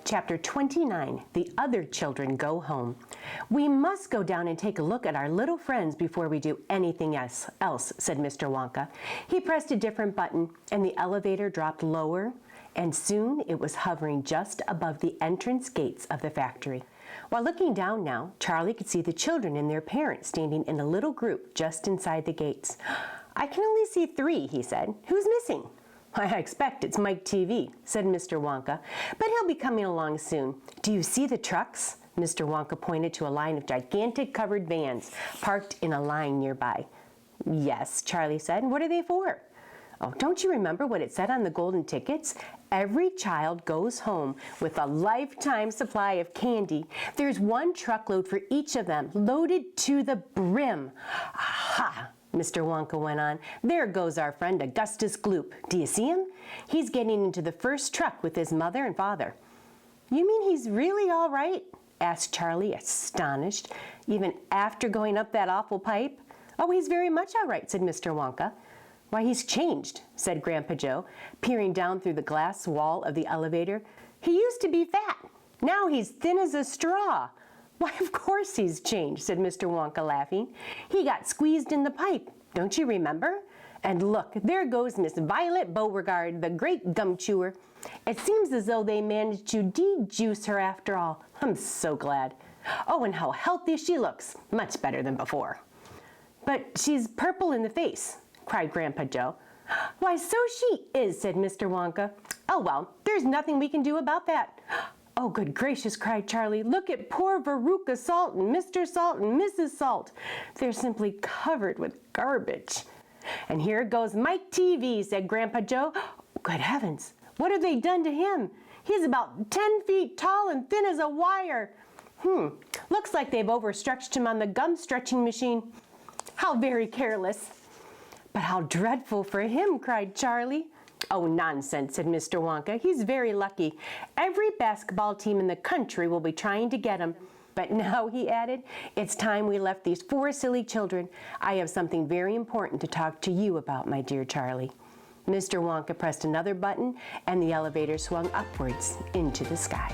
Chapter 29, The Other Children Go Home. "We must go down and take a look at our little friends before we do anything else," said Mr. Wonka. He pressed a different button, and the elevator dropped lower, and soon it was hovering just above the entrance gates of the factory. While looking down now, Charlie could see the children and their parents standing in a little group just inside the gates. "I can only see 3, he said. "Who's missing?" "I expect it's Mike TV," said Mr. Wonka, "but he'll be coming along soon. Do you see the trucks?" Mr. Wonka pointed to a line of gigantic covered vans parked in a line nearby. "Yes," Charlie said. "What are they for?" "Oh, don't you remember what it said on the golden tickets? Every child goes home with a lifetime supply of candy. There's 1 truckload for each of them, loaded to the brim." "Aha!" Mr. Wonka went on. "There goes our friend Augustus Gloop. Do you see him? He's getting into the first truck with his mother and father." "You mean he's really all right?" asked Charlie, astonished, "even after going up that awful pipe?" "Oh, he's very much all right," said Mr. Wonka. "Why, he's changed," said Grandpa Joe, peering down through the glass wall of the elevator. "He used to be fat. Now he's thin as a straw." "Why, of course he's changed," said Mr. Wonka, laughing. "He got squeezed in the pipe. Don't you remember? And look, there goes Miss Violet Beauregard, the great gum chewer. It seems as though they managed to de-juice her after all. I'm so glad. Oh, and how healthy she looks. Much better than before." "But she's purple in the face," cried Grandpa Joe. "Why, so she is," said Mr. Wonka. "Oh, well, there's nothing we can do about that." "Oh, good gracious," cried Charlie. "Look at poor Veruca Salt and Mr. Salt and Mrs. Salt. They're simply covered with garbage." "And here goes Mike TV," said Grandpa Joe. "Good heavens, what have they done to him? He's about 10 feet tall and thin as a wire. Looks like they've overstretched him on the gum stretching machine. How very careless." "But how dreadful for him," cried Charlie. "Oh, nonsense," said Mr. Wonka. "He's very lucky. Every basketball team in the country will be trying to get him. But now," he added, "it's time we left these 4 silly children. I have something very important to talk to you about, my dear Charlie." Mr. Wonka pressed another button, and the elevator swung upwards into the sky.